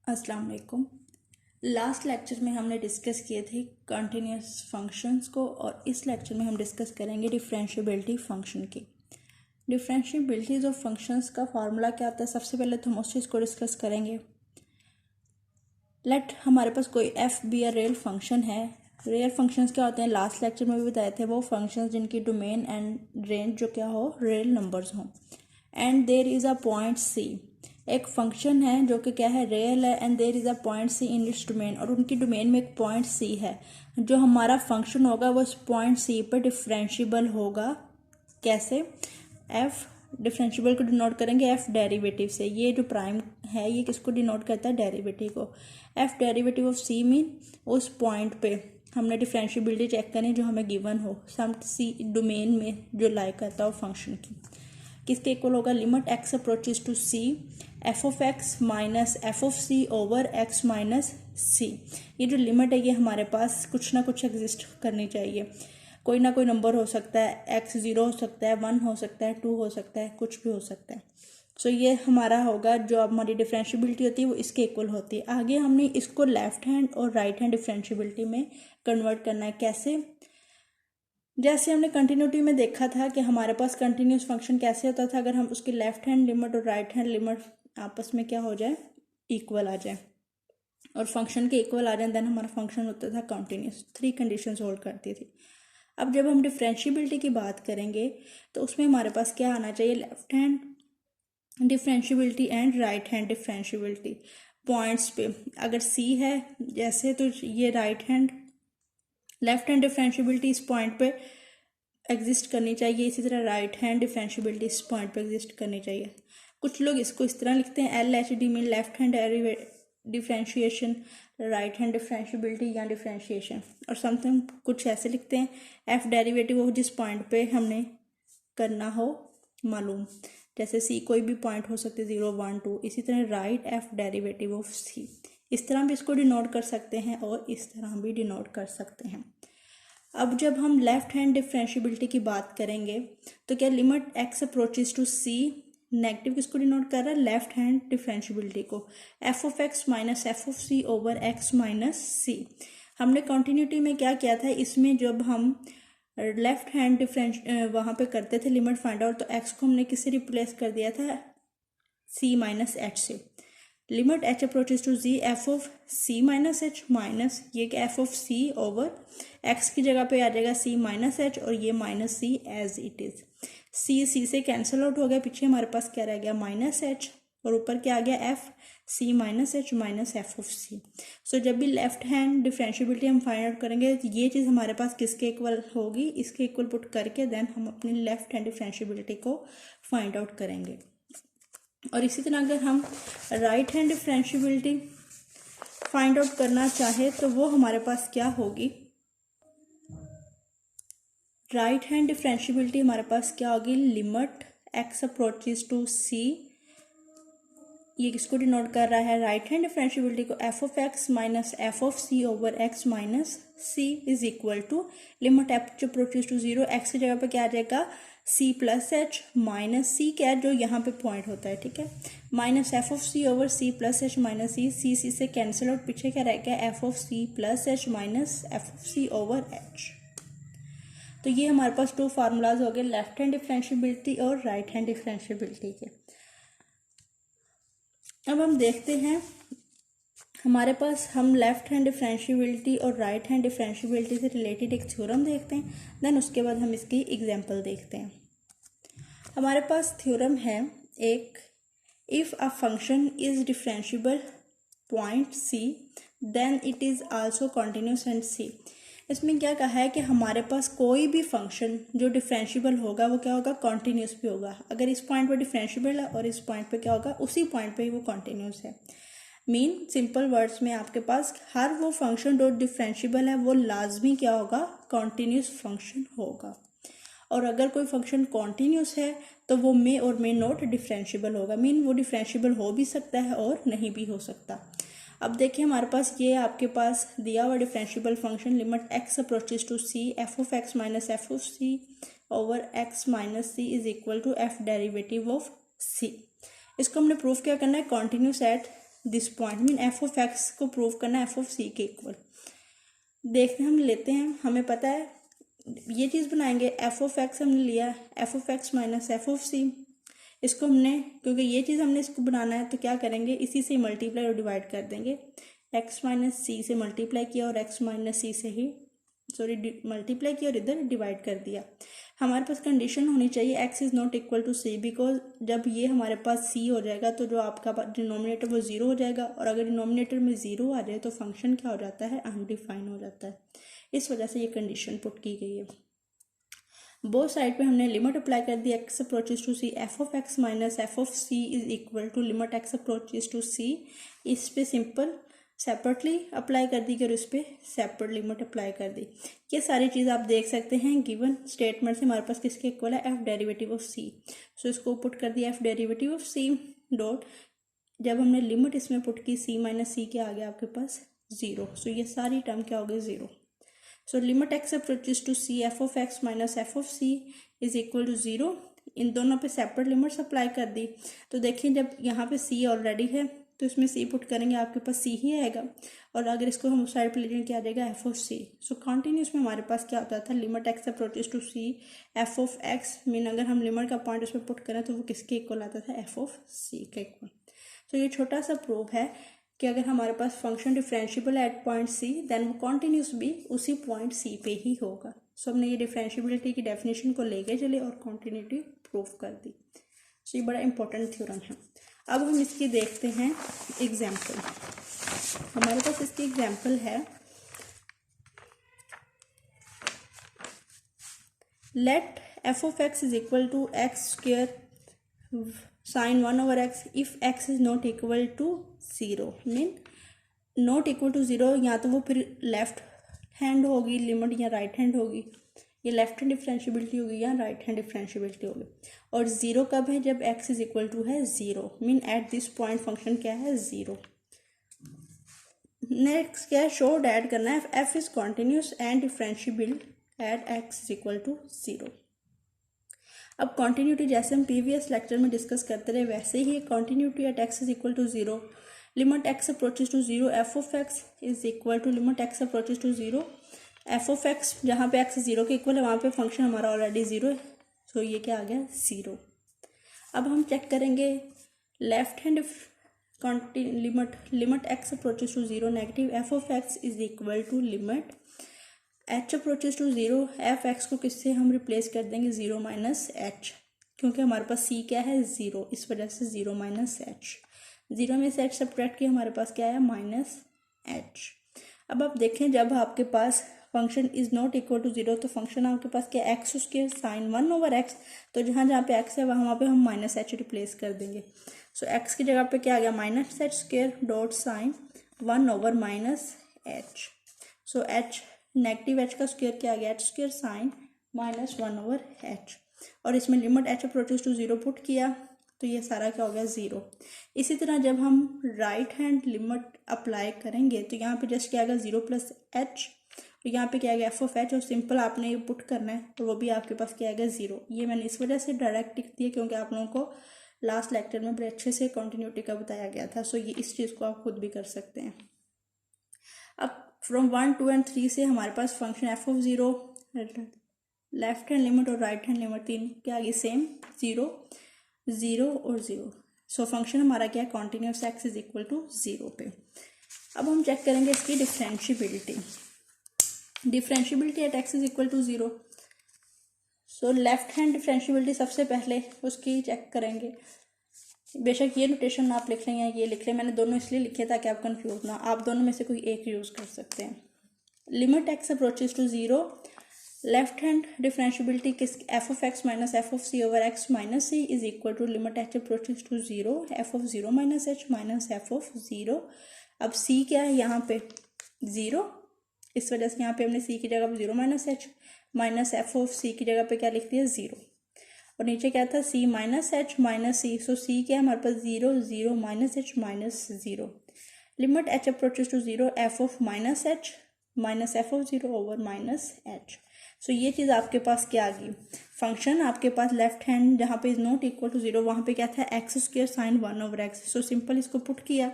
अस्सलाम वालेकुम। Last lecture में हमने डिस्कस किए थे कंटिन्यूस फंक्शंस को और इस लेक्चर में हम डिस्कस करेंगे डिफरेंशिएबिलिटी फंक्शन की। डिफरेंशिएबिलिटीज ऑफ फंक्शंस का फार्मूला क्या आता है, सबसे पहले तो हम उस चीज़ को डिस्कस करेंगे। लेट हमारे पास कोई F be a real function है। रियल फंक्शंस क्या होते हैं, लास्ट लेक्चर में भी बताए थे, वो फंक्शंस जिनकी डोमेन एंड रेंज जो क्या हो रियल नंबर्स हों। And there is a point C, एक फंक्शन है जो कि क्या है रियल है, and there is a point C in its domain, और उनकी डोमेन में एक पॉइंट सी है। जो हमारा फंक्शन होगा वो इस पॉइंट सी पर डिफरेंशिएबल होगा। कैसे? एफ डिफरेंशिएबल को डिनोट करेंगे एफ डेरिवेटिव से। ये जो प्राइम है ये किसको डिनोट करता है, डेरिवेटिव को। F derivative of C mean उस पॉइंट पे हमने डिफरेंशिएबिलिटी चेक करनी जो हमें गिवन हो सम सी डोमेन में जो लाई करता हो फंक्शन की। किसके इक्वल होगा, limit x approaches to C F of x minus F of C over x minus c. ये जो लिमिट है ये हमारे पास कुछ ना कुछ एग्जिस्ट करनी चाहिए। कोई ना कोई नंबर हो सकता है, एक्स 0 हो सकता है, 1 हो सकता है, 2 हो सकता है, कुछ भी हो सकता है। सो ये हमारा होगा जो हमारी डिफरेंशिएबिलिटी होती है वो इसके इक्वल होती है। आगे हमने इसको लेफ्ट हैंड और राइट हैंड डिफरेंशिएबिलिटी में कन्वर्ट करना है। कैसे? जैसे हमने कंटिन्यूटी में देखा था कि हमारे पास कंटिन्यूस फंक्शन कैसे होता था, अगर हम उसकी लेफ्ट हैंड लिमिट और राइट हैंड लिमिट आपस में क्या हो जाए, इक्वल आ जाए और फंक्शन के इक्वल आ जाए, देन हमारा फंक्शन होता था कंटिन्यूस। 3 कंडीशंस होल्ड करती थी। अब जब हम डिफरेंशिएबिलिटी की बात करेंगे तो उसमें हमारे पास क्या आना चाहिए, left hand differentiability and right hand differentiability. Points पे अगर सी है जैसे, तो ये right hand left hand differentiability इस पॉइंट पे एग्जिस्ट करनी चाहिए, इसी तरह राइट हैंड डिफरेंशिएबिलिटी इस पॉइंट पे एग्जिस्ट करनी चाहिए। कुछ लोग इसको इस तरह लिखते हैं L H D mean left hand differentiation, right hand differentiability या डिफरेंशिएशन, और समथिंग कुछ ऐसे लिखते हैं एफ डेरिवेटिव हो जिस पॉइंट पे हमने करना हो मालूम, जैसे सी कोई भी पॉइंट हो सकते 0 1 2। इसी तरह राइट एफ डेरिवेटिव ऑफ सी, इस तरह भी इसको डिनोट कर सकते हैं और इस तरह भी डिनोट कर सकते हैं। अब जब हम लेफ्ट हैंड डिफरेंशिएबिलिटी की बात करेंगे तो क्या limit x approaches to c, negative किसको डिनोट कर रहा है, लेफ्ट हैंड डिफरेंशिएबिलिटी को, F of x minus F of C over x minus c. हमने कंटिन्यूटी में क्या किया था, इसमें जब हम लेफ्ट हैंड डिफरेंश वहाँ पे करते थे लिमिट फाइंड आउट, तो एक्स को हमने किससे रिप्लेस कर दिया था, सी माइनस एच से। Limit H approaches to G F of C minus H minus ये कि F of C over X की जगह पे आ जाएगा सी माइनस एच और ये minus c as it is. C से कैंसिल आउट हो गया, पीछे हमारे पास क्या रह गया, माइनस एच, और ऊपर क्या आ गया, f c minus H minus F of C. So जब भी लेफ्ट हैंड डिफरेंशिएबिलिटी हम फाइंड आउट करेंगे तो ये चीज़ हमारे पास किसके इक्वल होगी, इसके इक्वल पुट करके देन हम अपनी लेफ्ट हैंड डिफरेंशिएबिलिटी को फाइंड आउट करेंगे। और इसी तरह अगर हम right hand differentiability find out करना चाहे तो वो हमारे पास क्या होगी, राइट हैंड डिफरेंशिएबिलिटी हमारे पास क्या होगी, limit x approaches to C, ये किसको डिनोट कर रहा है, राइट हैंड डिफरेंशिएबिलिटी को, F of x minus F of C over x minus C is equal to limit H approaches to 0, X की जगह पे क्या आ जाएगा, C plus H minus C क्या है जो यहाँ पे पॉइंट होता है, ठीक है, minus F of C over c plus H minus c से कैंसिल आउट, पीछे क्या रह गया, f of c plus H minus F of C over h. तो ये हमारे पास 2 फार्मूलाज हो गए लेफ्ट हैंड डिफरेंशिएबिलिटी और राइट हैंड डिफरेंशिएबिलिटी के। अब हम देखते हैं हमारे पास, हम लेफ्ट हैंड डिफरेंशिएबिलिटी और राइट हैंड डिफरेंशिएबिलिटी से रिलेटेड एक थ्योरम देखते हैं, देन उसके बाद हम इसकी एग्जांपल देखते हैं। हमारे पास थ्योरम है एक, if a function is differentiable point c then it is also continuous and c. इसमें क्या कहा है कि हमारे पास कोई भी फंक्शन जो डिफरेंशिएबल होगा वो क्या होगा, कॉन्टिन्यूस भी होगा। अगर इस पॉइंट पे डिफरेंशिएबल है और इस पॉइंट पे क्या होगा, उसी पॉइंट पे ही वो कॉन्टिन्यूस है। मीन सिंपल वर्ड्स में आपके पास हर वो फंक्शन जो डिफरेंशिएबल है वो लाजमी क्या होगा, कॉन्टिन्यूस फंक्शन होगा। और अगर कोई फंक्शन कॉन्टिन्यूस है तो वो मे और मे नॉट डिफरेंशिएबल होगा, मीन वो डिफरेंशिएबल हो भी सकता है और नहीं भी हो सकता। अब देखिए हमारे पास ये आपके पास दिया हुआ differentiable function limit x approaches to C F of x minus F of C over x minus C is equal to f derivative of c. इसको हमने प्रूफ क्या करना है, continuous at this point mean f of x को prove करना f of c के equal. देखते हैं, हम लेते हैं, हमें पता है ये चीज़ बनाएंगे, एफ ऑफ एक्स हमने लिया, f of x minus F of c, इसको हमने, क्योंकि ये चीज़ हमने इसको बनाना है तो क्या करेंगे, इसी से मल्टीप्लाई और डिवाइड कर देंगे। एक्स माइनस सी से मल्टीप्लाई किया और एक्स माइनस सी से ही मल्टीप्लाई किया और इधर डिवाइड कर दिया। हमारे पास कंडीशन होनी चाहिए X is not equal to C, because जब ये हमारे पास सी हो जाएगा तो जो आपका डिनोमिनेटर वो ज़ीरो हो जाएगा, और अगर डिनोमिनेटर में ज़ीरो आ जाए तो फंक्शन क्या हो जाता है, अनडिफाइन हो जाता है। इस वजह से ये कंडीशन पुट की गई है। बोथ साइड पे हमने लिमिट अप्लाई कर दी, x approaches to C, F of x minus F of c is equal to limit x approaches to c. इस पे सिंपल सेपरेटली अप्लाई कर दी और इस पर सेपरेट लिमिट अप्लाई कर दी। ये सारी चीज़ आप देख सकते हैं गिवन स्टेटमेंट से हमारे पास किसके इक्वल है, F derivative of C. So इसको पुट कर दिया F derivative of C dot, जब हमने लिमिट इसमें पुट की सी माइनस सी के आगे आपके पास ज़ीरो, सो ये सारी टर्म क्या हो गई, zero. So limit x approaches to C, F of x minus F of c is equal to zero. इन दोनों पे सेपरेट लिमिट्स अप्लाई कर दी। तो देखिए जब यहाँ पे सी ऑलरेडी है तो इसमें सी पुट करेंगे, आपके पास सी ही आएगा, और अगर इसको हम साइड पे ले जाएंगे क्या आ जाएगा, F of C. So continuous में हमारे पास क्या होता था, limit x approaches to C, F of X mean अगर हम लिमिट का पॉइंट उसमें पुट करें तो वो किसके इक्वल आता था, एफ ऑफ सी के इक्वल। तो ये छोटा सा प्रूफ है कि अगर हमारे पास function differentiable at point c then वो कॉन्टिन्यूस भी उसी पॉइंट सी पे ही होगा। सो हमने ये डिफरेंशिएबिलिटी की डेफिनेशन को लेके चले और कॉन्टिन्यूटी प्रूफ कर दी। सो ये बड़ा इंपॉर्टेंट थ्योरम है। अब हम इसकी देखते हैं एग्जाम्पल। हमारे पास इसकी एग्जाम्पल है, let F of x is equal to X square sine 1/x if X is not equal to zero. Mean not equal to zero, या तो वो फिर लेफ्ट हैंड होगी लिमिट या राइट हैंड होगी, ये लेफ्ट हैंड डिफरेंशिएबिलिटी होगी या राइट हैंड डिफरेंशिएबिलिटी होगी। और ज़ीरो कब है, जब एक्स इज इक्वल टू है zero, mean at this point function क्या है, ज़ीरो। नेक्स्ट क्या है, शो डैट करना है f is continuous and differentiable at x is equal to zero. अब कॉन्टिन्यूटी जैसे हम प्रीवियस लेक्चर में डिस्कस करते रहे वैसे ही continuity at x is equal to zero, limit x approaches to zero, f of x is equal to limit x approaches to zero, f of x जहाँ पे एक्स ज़ीरो के equal है वहाँ पे फंक्शन हमारा ऑलरेडी ज़ीरो है, सो ये क्या आ गया, ज़ीरो। अब हम चेक करेंगे left hand limit x approaches to zero negative, F of x is equal to limit H approaches to zero, F X को किससे हम रिप्लेस कर देंगे, ज़ीरो माइनस एच, क्योंकि हमारे पास सी क्या है, ज़ीरो, इस वजह से ज़ीरो माइनस एच, ज़ीरो में से एच सब्ट्रैक्ट किया हमारे पास क्या है, माइनस एच। अब आप देखें जब आपके पास function is not equal to zero तो फंक्शन आपके पास क्या, एक्स उसके साइन 1/x, तो जहाँ जहाँ पे एक्स है वहाँ पे हम माइनस एच रिप्लेस कर देंगे। सो एक्स की जगह पे क्या आ गया, minus h square dot sine 1/-एच। सो एच नेगेटिव एच का स्क्वायर क्या आ गया, एच स्क्वायर साइन -1/h, और इसमें limit H approaches to zero put किया तो ये सारा क्या हो गया, ज़ीरो। इसी तरह जब हम राइट हैंड लिमिट अप्लाई करेंगे तो यहाँ पे जस्ट क्या आएगा, ज़ीरो प्लस एच, और यहाँ पे क्या आएगा, एफ ऑफ एच, और सिंपल आपने ये पुट करना है तो वो भी आपके पास क्या आएगा, ज़ीरो। ये मैंने इस वजह से डायरेक्ट लिख दिया क्योंकि आप लोगों को लास्ट लेक्चर में बड़े अच्छे से कॉन्टिन्यूटी का बताया गया था। सो ये इस चीज़ को आप खुद भी कर सकते हैं। अब फ्रॉम 1, 2 एंड 3 से हमारे पास function f of zero, left hand limit और राइट हैंड लिमिट तीन क्या आ गई, सेम, ज़ीरो, ज़ीरो और ज़ीरो। सो फंक्शन हमारा क्या है, continuous x is equal to zero पे। अब हम चेक करेंगे इसकी differentiability, differentiability at x is equal to zero. So left hand differentiability सबसे पहले उसकी चेक करेंगे। बेशक ये नोटेशन आप लिख लें या ये लिख लें, मैंने दोनों इसलिए लिखे ताकि आप कंफ्यूज ना, आप दोनों में से कोई एक यूज़ कर सकते हैं। Limit x approaches to zero, left hand differentiability किस, F of x minus F of C over x minus C is equal to limit H approaches to zero, f of zero minus H minus F of zero. अब सी क्या है यहाँ पे, zero, इस वजह से यहाँ पे हमने सी की जगह पर zero minus H minus F of c की जगह पे क्या लिख दिया, ज़ीरो, और नीचे क्या था, सी minus H minus c. So c क्या है हमारे पास, zero, zero minus H minus zero, limit H approaches to zero, f of minus H minus F of zero over minus h. So ये चीज़ आपके पास क्या आ गई, फंक्शन आपके पास लेफ्ट हैंड जहाँ पे is not equal to zero वहाँ पे क्या था, X square sine 1/x। So simple इसको पुट किया,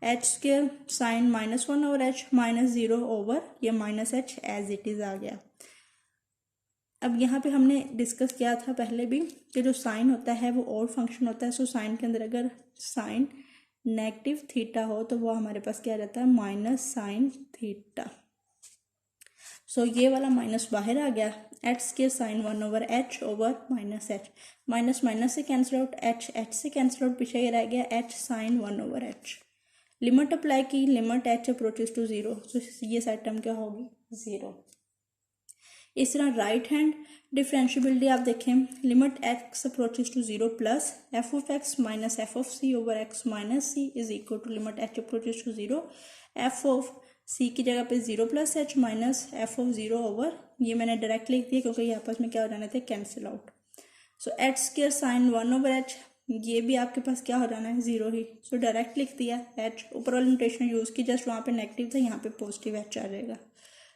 H square sine -1 over H -0 over ये -h एज इट इज़ आ गया। अब यहाँ पे हमने डिस्कस किया था पहले भी कि जो साइन होता है वो और फंक्शन होता है। सो साइन के अंदर अगर साइन नेगेटिव थीटा हो तो वो हमारे पास क्या रहता है, माइनस साइन थीटा। सो ये वाला माइनस बाहर आ गया, H square sine 1 over H over -h, minus minus से कैंसिल आउट, एच से कैंसिल आउट, पीछे ये रह गया H sine 1 over H. Limit apply की, लिमिट एच अप्रोचेस टू 0, तो ये साइड टर्म क्या होगी, 0। इस तरह राइट हैंड डिफरेंशियबिलिटी आप देखें, limit x approaches to 0 plus F of x minus F of C over x minus C is equal to limit H approaches to 0, F of c की जगह पे 0 plus H minus F of 0 over, ये मैंने direct लिख दिया क्योंकि ये आपस में क्या हो जाने थे, cancel out. So H square sine 1 over H, ये भी आपके पास क्या हो जाना है, 0 ही। सो डायरेक्ट लिख दिया एच, ऊपर वाली नोटेशन यूज़ की, जस्ट वहाँ पे नेगेटिव था, यहाँ पे पॉजिटिव एच आ जाएगा।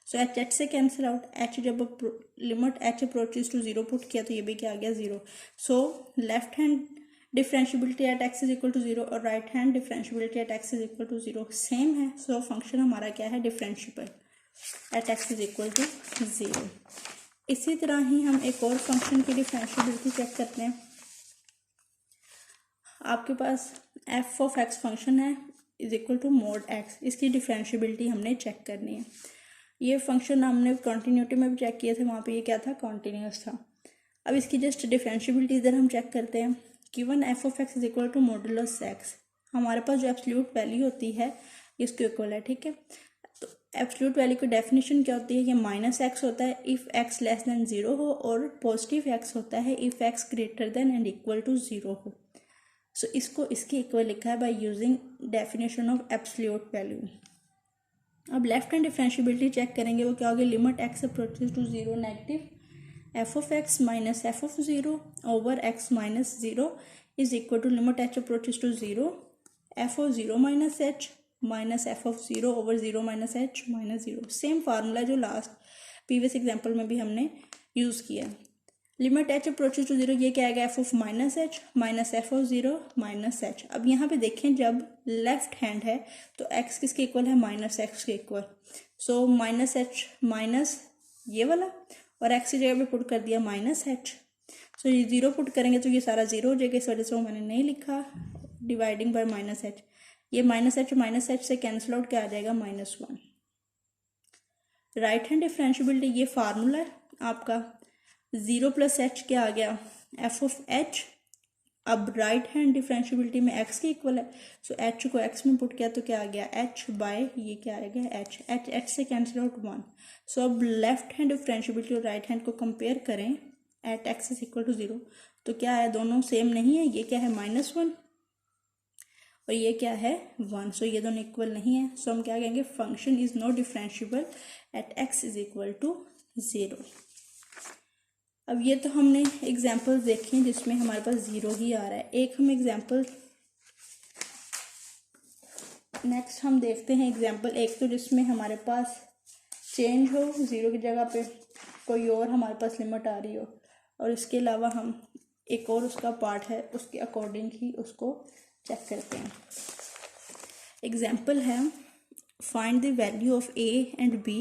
सो एच से कैंसिल आउट, एच जब limit H approaches to 0 put किया तो ये भी क्या आ गया, 0। So left hand differentiability at x is equal to 0 और right hand differentiability at x is equal to 0 same है। सो फंक्शन हमारा क्या है, differentiable at x is equal to 0। इसी तरह ही हम एक और फंक्शन की डिफरेंशियबिलिटी चेक करते हैं। आपके पास एफ ऑफ एक्स फंक्शन है is equal to mode X, इसकी डिफरेंशियबिलिटी हमने चेक करनी है। ये फंक्शन हमने कंटिन्यूटी में भी चेक किया था, वहाँ पे ये क्या था, कॉन्टीन्यूस था। अब इसकी जस्ट डिफरेंशियबिलिटी इधर हम चेक करते हैं। Given F of x is equal to modulus X, हमारे पास जो एब्सोल्यूट वैल्यू होती है इसके इक्वल है, ठीक है। तो एब्सोल्यूट वैल्यू की डेफिनेशन क्या होती है, कि माइनस एक्स होता है इफ़ एक्स लेस देन 0 हो, और पॉजिटिव एक्स होता है if X greater than and equal to 0 हो। सो इसको इसके इक्वल लिखा है by using definition of absolute value. अब लेफ्ट हैंड डिफरेंशियबिलिटी चेक करेंगे, वो क्या होगी, limit x approaches to 0 negative F of x minus F of 0 over x minus 0 is equal to limit H approaches to 0 F of 0 minus H minus F of 0 over 0 minus H minus 0। Same formula जो last previous example में भी हमने use किया। Limit H approaches to 0, ये क्या आएगा, F of minus F of 0 minus H. अब यहाँ पे देखें जब लेफ्ट हैंड है तो एक्स किसके इक्वल है, माइनस एक्स के equal. So minus H minus ये वाला, और एक्स की जगह पे पुट कर दिया माइनस एच। सो ये 0 पुट करेंगे तो ये सारा 0 हो जाएगा, इस वजह से वो मैंने नहीं लिखा, डिवाइडिंग बाय माइनस एच। ये माइनस एच से कैंसिल आउट क्या आ जाएगा, -1। राइट हैंड डिफरेंशियबिलिटी, ये फार्मूला है आपका, 0 प्लस एच क्या आ गया, एफ ऑफ एच। अब राइट हैंड डिफरेंशियबिलिटी में एक्स के इक्वल है, सो एच को एक्स में पुट किया तो क्या आ गया, एच बाय ये क्या आ गया, एच से कैंसिल आउट 1। सो अब लेफ्ट हैंड डिफरेंशियबिलिटी और राइट हैंड को कंपेयर करें at x is equal to 0, तो क्या है, दोनों सेम नहीं है। ये क्या है, -1 और ये क्या है, 1। सो ये दोनों इक्वल नहीं है। सो हम क्या कहेंगे, function is not differentiable at x is equal to 0। अब ये तो हमने एग्जाम्पल देखे जिसमें हमारे पास 0 ही आ रहा है। एक हम एग्जाम्पल नेक्स्ट हम देखते हैं एग्जाम्पल एक, तो जिसमें हमारे पास चेंज हो, 0 की जगह पे कोई और हमारे पास लिमिट आ रही हो, और इसके अलावा हम एक और उसका पार्ट है उसके अकॉर्डिंग ही उसको चेक करते हैं। एग्जाम्पल है find the value of A and B.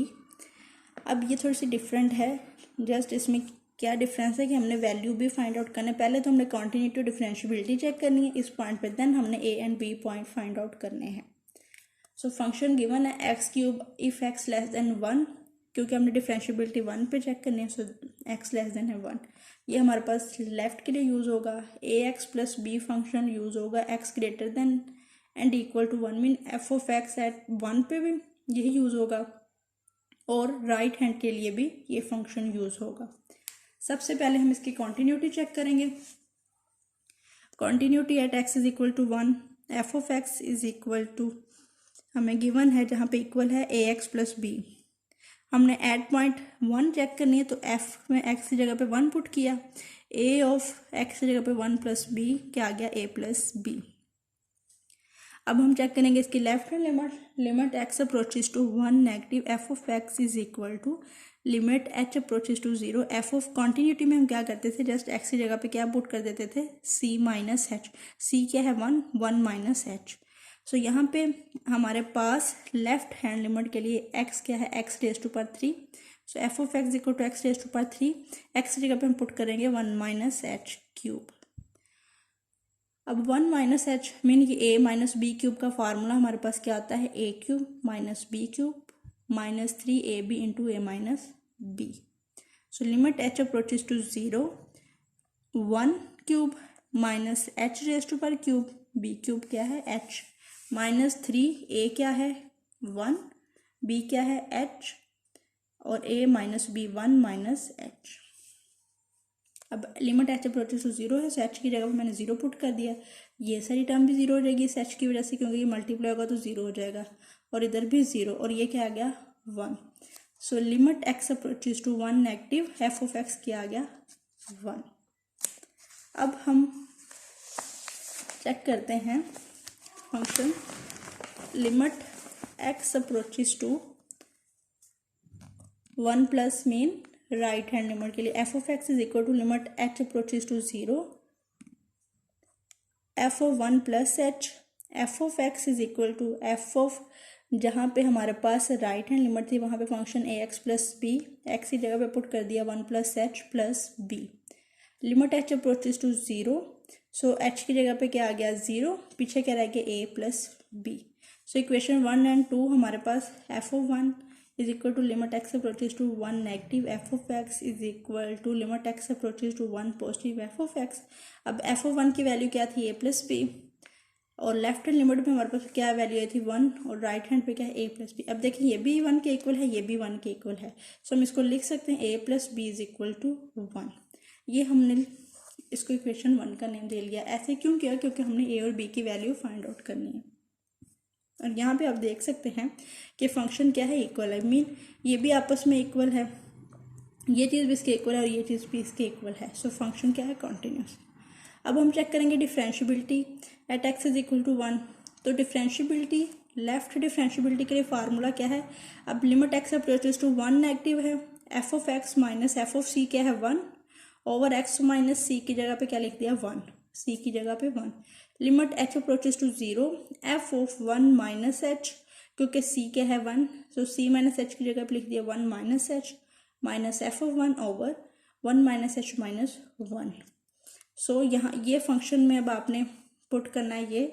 अब ये थोड़ी सी डिफरेंट है, जस्ट इसमें क्या डिफरेंस है कि हमने वैल्यू भी फाइंड आउट करना है। पहले तो हमने कॉन्टिन्यूटी डिफरेंशियबिलिटी चेक करनी है इस पॉइंट पे, देन हमने A and B point find out करने हैं। सो फंक्शन गिवन है X cube if X less than 1, क्योंकि हमने डिफरेंशियबिलिटी 1 पे चेक करनी है, सो एक्स लेस देन है 1। ये हमारे पास लेफ्ट के लिए यूज़ होगा। A x plus b function use होगा x greater than and equal to 1, mean f of x at 1 पे भी यही यूज़ होगा, और राइट हैंड के लिए भी ये फंक्शन यूज़ होगा। सबसे पहले हम इसकी कॉन्टिन्यूटी चेक करेंगे। Continuity at x is equal to 1, F of x is equal to हमें गिवन है जहाँ पे इक्वल है ए एक्स प्लस बी। हमने एट पॉइंट 1 चेक करनी है, तो एफ में एक्स की जगह पे 1 पुट किया, ए ऑफ एक्स की जगह पे 1 प्लस बी क्या आ गया, ए प्लस बी। अब हम चेक करेंगे इसकी left hand limit, limit x approaches to 1 negative F of x is equal to limit H approaches to 0। F of continuity में हम क्या करते थे, जस्ट एक्स की जगह पे क्या पुट कर देते थे, सी माइनस एच। सी क्या है, 1 माइनस एच। सो यहाँ पे हमारे पास लेफ्ट हैंड लिमिट के लिए x क्या है, x raise to power 3। So F of X equal to X raise to power 3, x की जगह पे हम पुट करेंगे 1 माइनस एच क्यूब। अब 1 माइनस एच मीन कि a माइनस बी क्यूब का फार्मूला हमारे पास क्या आता है, a cube minus B cube minus 3ab into a minus B. So limit h approaches to 0, 1 cube minus H raise to power cube, B cube क्या है h minus 3, a क्या है 1, b क्या है h और a minus B 1 minus h। अब limit h approaches to 0 है, सो h की जगह पर मैंने 0 पुट कर दिया। ये सारी टर्म भी 0 हो जाएगी इस h की वजह से, क्योंकि ये मल्टीप्लाई होगा तो 0 हो जाएगा, और इधर भी 0, और ये क्या आ गया 1। So limit x approaches to 1 negative, F of X क्या आ गया 1। अब हम चेक करते हैं function limit x approaches to 1 plus mean right hand limit के लिए F of x is equal to limit h approaches to 0, F of 1 plus H, F of x is equal to F of, जहाँ पे हमारे पास right hand limit थी वहाँ पे function A x plus B, X की जगह पे put कर दिया 1 plus H plus B. Limit h approaches to 0, so h की जगह पे क्या आ गया 0, पीछे क्या रह गया a plus B. So equation 1 and 2 हमारे पास F of 1 is equal to limit x approaches to 1 negative, F of x is equal to limit x approaches to 1 positive f of x। अब एफ ऑफ 1 की value क्या थी a plus b, और left hand limit में हमारे पास क्या value आई थी 1, और राइट हैंड पे क्या है a प्लस बी। अब देखिए ये भी 1 के इक्वल है, ये भी 1 के इक्वल है, सो हम इसको लिख सकते हैं a plus B is equal to 1। ये हमने इसको इक्वेशन 1 का नेम दे लिया। ऐसे क्यों किया, क्योंकि हमने a और b की वैल्यू फाइंड आउट करनी है। और यहाँ पे आप देख सकते हैं कि फंक्शन क्या है, इक्वल है, मीन ये भी आपस में इक्वल है, ये चीज़ भी इसके इक्वल है और ये चीज़ भी इसके इक्वल है। सो फंक्शन क्या है, कॉन्टिन्यूस। अब हम चेक करेंगे differentiability at x is equal to 1। तो डिफरेंशियबिलिटी, लेफ्ट डिफरेंशियबिलिटी के लिए फार्मूला क्या है, अब limit x approaches to 1 negative है, f of x minus F of c क्या है 1, ओवर एक्स माइनस सी की जगह पे क्या लिख दिया 1, सी की जगह पे 1। Limit H approaches to 0, F of 1 minus H, क्योंकि सी क्या है 1, सो सी माइनस एच की जगह पे लिख दिया 1 minus H minus F of 1 over 1 minus H minus 1। सो यहाँ ये फंक्शन में अब आपने पुट करना है ये,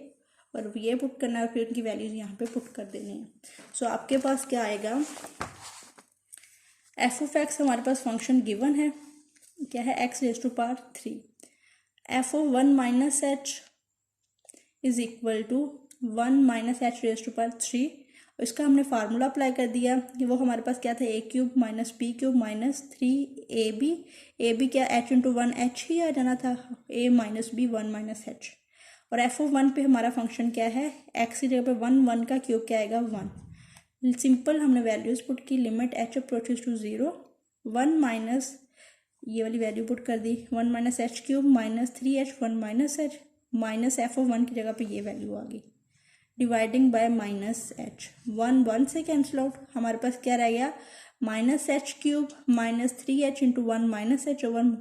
और ये पुट करना है, फिर उनकी वैल्यूज यहाँ पे पुट कर देनी है। सो आपके पास क्या आएगा, एफ ऑफ एक्स हमारे पास फंक्शन गिवन है, क्या है X raise to power 3, F of 1 minus H is equal to 1 minus H raise to power 3, इसका हमने फार्मूला अप्लाई कर दिया कि वो हमारे पास क्या था a cube minus B cube minus 3ab, A B क्या h इंटू 1 h ही आ जाना था, a minus B 1 minus h। और एफ ऑफ 1 पे हमारा फंक्शन क्या है, x की जगह पे 1, 1 का क्यूब क्या आएगा 1। सिंपल हमने वैल्यूज पुट की, limit h approaches to 0, 1 minus ये वाली वैल्यू पुट कर दी 1 minus H cube minus 3h 1 minus H minus F of 1 की जगह पे ये वैल्यू आ गई, डिवाइडिंग बाय माइनस एच, 1 1 से कैंसिल आउट, हमारे पास क्या रह गया minus H cube minus 3h into 1 minus H over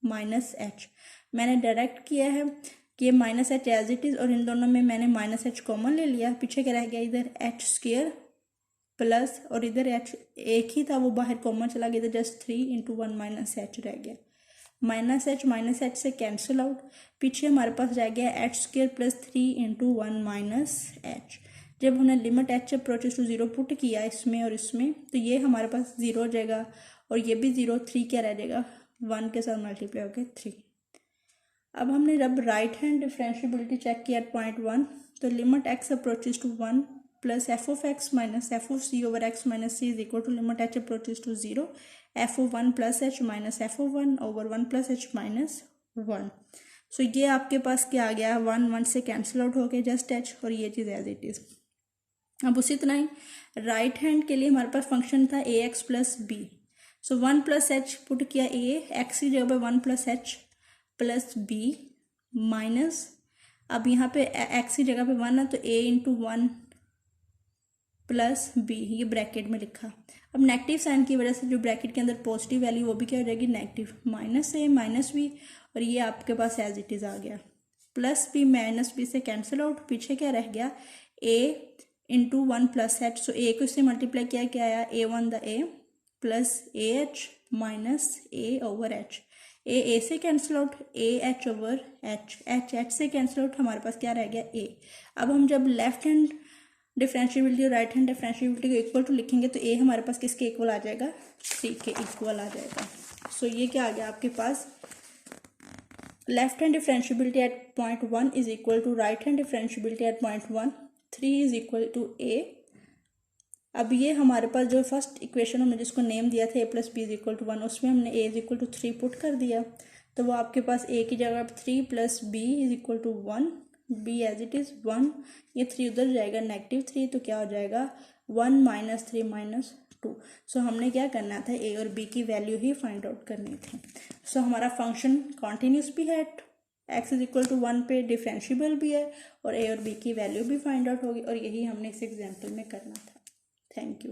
minus H. मैंने डायरेक्ट किया है कि minus H as it is, और इन दोनों में मैंने माइनस एच कॉमन ले लिया, पीछे क्या रह गया इधर एच स्क्वेयर प्लस, और इधर एच एक ही था वो बाहर कॉमन चला गया, इधर जस्ट 3 इंटू 1 माइनस एच रह गया, माइनस एच से कैंसिल आउट, पीछे हमारे पास रह गया H square plus 3 into 1 minus H. जब हमने limit H approaches to 0 put किया इसमें और इसमें, तो ये हमारे पास 0 हो जाएगा, और ये भी 0, 3 क्या रह जाएगा 1 के साथ मल्टीप्लाई होकर 3। अब हमने जब राइट हैंड डिफरेंशियबिलिटी चेक किया एट पॉइंट 1, तो limit x approaches to 1 plus F of x minus F of C over x minus C is equal to limit H approaches to 0, F of 1 plus H minus F of 1 over 1 plus H minus 1। So ये आपके पास क्या आ गया 1 1 से cancel out हो गया just H, और ये चीज़ एज इट इज़। अब उसी तरह ही राइट हैंड के लिए हमारे पास फंक्शन था A x plus B, so 1 plus H put किया, ए एक्स की जगह पे 1 plus H plus B minus, अब यहाँ पे एक्स की जगह पे 1 है तो a इंटू 1 प्लस बी, ये ब्रैकेट में लिखा। अब नेगेटिव साइन की वजह से जो ब्रैकेट के अंदर पॉजिटिव वैल्यू वो भी क्या हो जाएगी negative, minus a minus b, और ये आपके पास एज इट इज़ आ गया। प्लस बी माइनस बी से कैंसिल आउट, पीछे क्या रह गया a into 1 plus h. So a को इससे मल्टीप्लाई किया, क्या आया a1 the a plus a h minus a over h. A से cancel out, a h over h, h से कैंसिल आउट, हमारे पास क्या रह गया ए। अब हम जब लेफ्ट हैंड डिफरेंशिएबिलिटी और राइट हैंड डिफरेंशिएबिलिटी को इक्वल टू लिखेंगे तो ए हमारे पास किसके इक्वल आ जाएगा, 3 के इक्वल आ जाएगा। सो ये क्या आ गया आपके पास, left hand differentiability at point 1 is equal to right hand differentiability at point 1, 3 is equal to a. अब ये हमारे पास जो फर्स्ट इक्वेशन हमने जिसको नेम दिया था a plus B is equal to 1, उसमें हमने a is equal to 3 put कर दिया, तो वो आपके पास a की जगह 3 plus B is equal to 1, b as it is 1, ये 3 उधर जाएगा -3, तो क्या हो जाएगा 1 माइनस 3 माइनस 2। सो हमने क्या करना था, a और b की वैल्यू ही फाइंड आउट करनी थी। सो हमारा फंक्शन कॉन्टीन्यूस भी है, x इज इक्वल टू 1 पे डिफरेंशिएबल भी है, और a और b की वैल्यू भी फाइंड आउट होगी, और यही हमने इस एग्जाम्पल में करना था। Thank you.